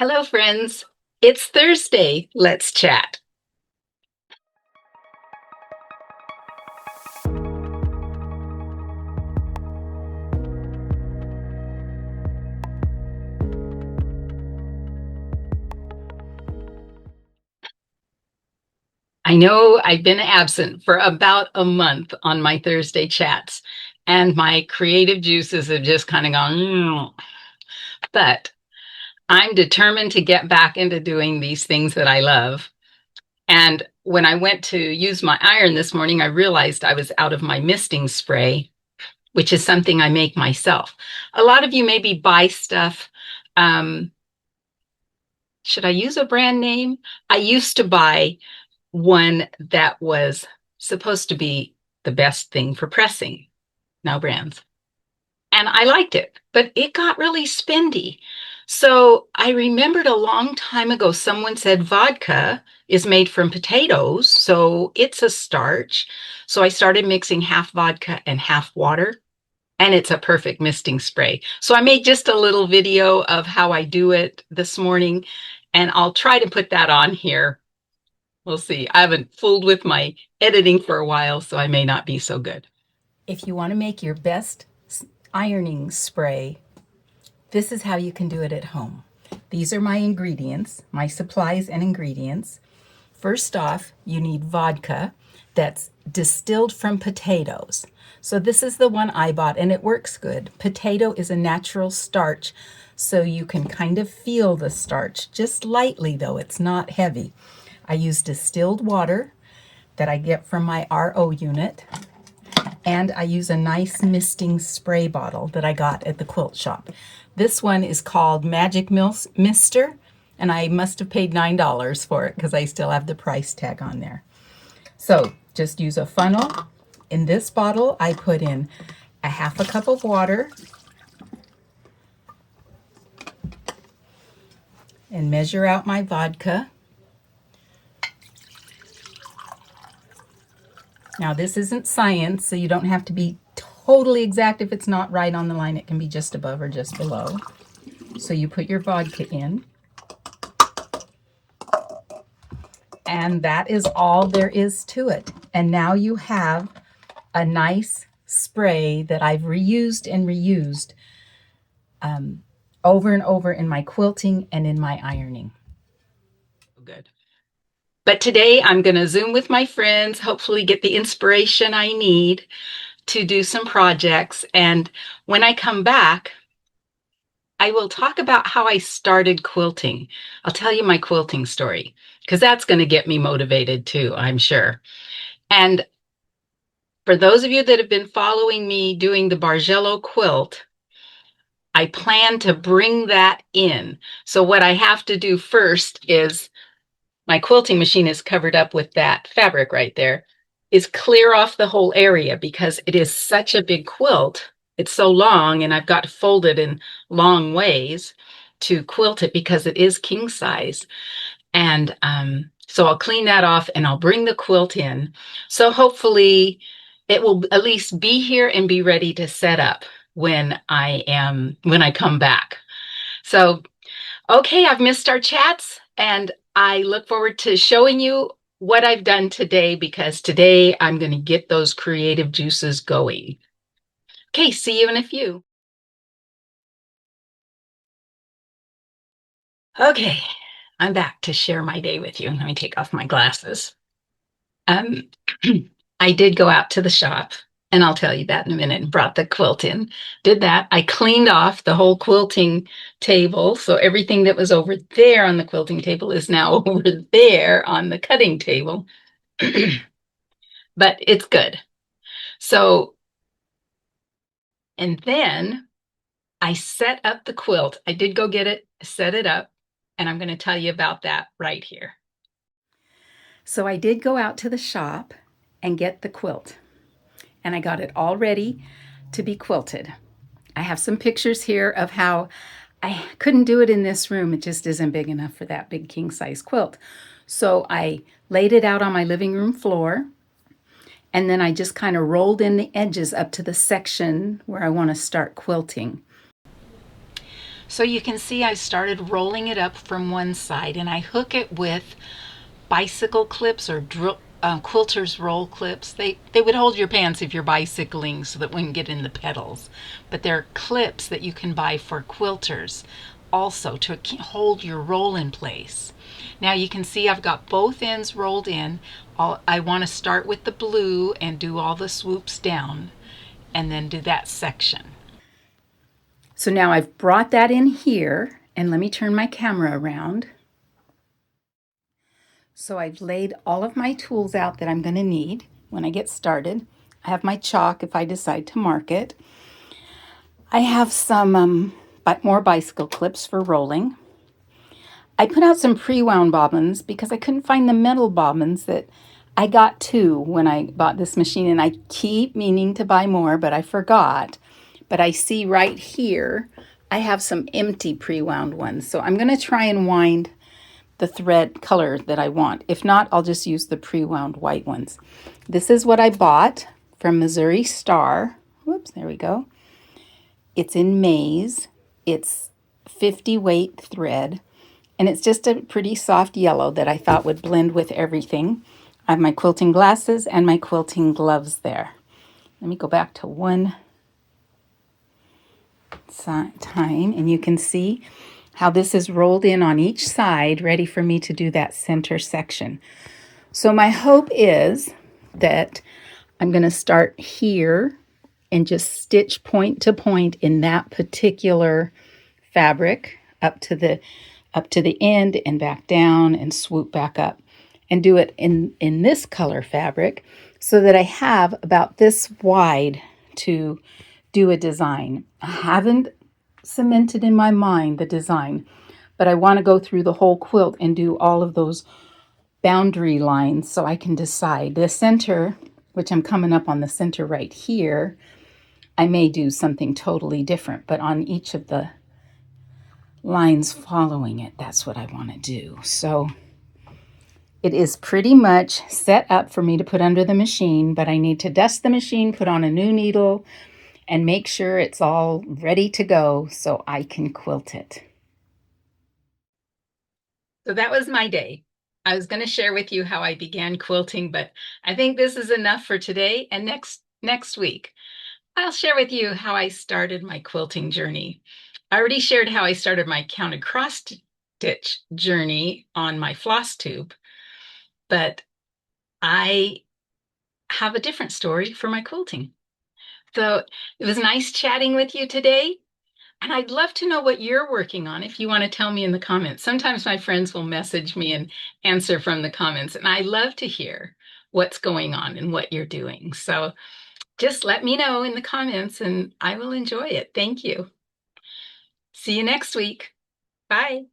Hello, friends. It's Thursday. Let's chat. I know I've been absent for about a month on my Thursday chats, and my creative juices have just kind of gone, but I'm determined to get back into doing these things that I love. And when I went to use my iron this morning, I realized I was out of my misting spray, which is something I make myself. A lot of you maybe buy stuff. Um, should I use a brand name? I used to buy one that was supposed to be the best thing for pressing, now brands. And I liked it, but it got really spendy. So I remembered a long time ago, someone said vodka is made from potatoes, so it's a starch. So I started mixing half vodka and half water, and it's a perfect misting spray. So I made just a little video of how I do it this morning, and I'll try to put that on here. We'll see. I haven't fooled with my editing for a while, so I may not be so good. If you want to make your best ironing spray, this is how you can do it at home. These are my ingredients, my supplies and ingredients. First off, you need vodka that's distilled from potatoes. So this is the one I bought, and it works good. Potato is a natural starch, so you can kind of feel the starch, just lightly though, it's not heavy. I use distilled water that I get from my RO unit, and I use a nice misting spray bottle that I got at the quilt shop. This one is called Magic Mister, and I must have paid $9 for it because I still have the price tag on there. So just use a funnel. In this bottle, I put in a half a cup of water and measure out my vodka. Now, this isn't science, so you don't have to be totally exact. If it's not right on the line, it can be just above or just below. So you put your vodka in. And that is all there is to it. And now you have a nice spray that I've reused and reused over and over in my quilting and in my ironing. Good. But today I'm going to Zoom with my friends, hopefully get the inspiration I need to do some projects. And when I come back, I will talk about how I started quilting. I'll tell you my quilting story because that's going to get me motivated too, I'm sure. And for those of you that have been following me doing the Bargello quilt, I plan to bring that in. So what I have to do first is, my quilting machine is covered up with that fabric right there, is clear off the whole area because it is such a big quilt. It's so long, and I've got to fold it in long ways to quilt it because it is king size. And so I'll clean that off and I'll bring the quilt in. So hopefully it will at least be here and be ready to set up when I come back. So, okay, I've missed our chats, and I look forward to showing you what I've done today because today I'm going to get those creative juices going. Okay, see you in a few. Okay, I'm back to share my day with you. Let me take off my glasses. Um, I did go out to the shop, and I'll tell you that in a minute, and brought the quilt in. Did that. I cleaned off the whole quilting table. So everything that was over there on the quilting table is now over there on the cutting table. But it's good. So, and then I set up the quilt. I did go get it, set it up, and I'm going to tell you about that right here. So I did go out to the shop and get the quilt, and I got it all ready to be quilted. I have some pictures here of how I couldn't do it in this room. It just isn't big enough for that big king size quilt. So I laid it out on my living room floor, and then I just kind of rolled in the edges up to the section where I want to start quilting. So you can see I started rolling it up from one side, and I hook it with bicycle clips or quilters roll clips. They would hold your pants if you're bicycling so that wouldn't get in the pedals. But they're clips that you can buy for quilters also to hold your roll in place. Now you can see I've got both ends rolled in. I want to start with the blue and do all the swoops down and then do that section. So now I've brought that in here, and let me turn my camera around. So I've laid all of my tools out that I'm going to need when I get started. I have my chalk if I decide to mark it. I have some more bicycle clips for rolling. I put out some pre-wound bobbins because I couldn't find the metal bobbins that I got two when I bought this machine, and I keep meaning to buy more, but I forgot. But I see right here, I have some empty pre-wound ones. So I'm going to try and wind the thread color that I want. If not, I'll just use the pre-wound white ones. This is what I bought from Missouri Star. Whoops, there we go. It's in maize. It's 50 weight thread, and it's just a pretty soft yellow that I thought would blend with everything. I have my quilting glasses and my quilting gloves there. Let me go back to one time, and you can see how this is rolled in on each side, ready for me to do that center section. So my hope is that I'm going to start here and just stitch point to point in that particular fabric up to the end and back down and swoop back up, and do it in this color fabric so that I have about this wide to do a design. I haven't cemented in my mind the design, but I want to go through the whole quilt and do all of those boundary lines so I can decide. The center, which I'm coming up on the center right here, I may do something totally different, but on each of the lines following it, that's what I want to do. So it is pretty much set up for me to put under the machine, but I need to dust the machine, put on a new needle, and make sure it's all ready to go so I can quilt it. So that was my day. I was going to share with you how I began quilting, but I think this is enough for today. And next week, I'll share with you how I started my quilting journey. I already shared how I started my counted cross stitch journey on my floss tube, but I have a different story for my quilting. So it was nice chatting with you today. And I'd love to know what you're working on if you want to tell me in the comments. Sometimes my friends will message me and answer from the comments, and I love to hear what's going on and what you're doing. So just let me know in the comments and I will enjoy it. Thank you. See you next week. Bye.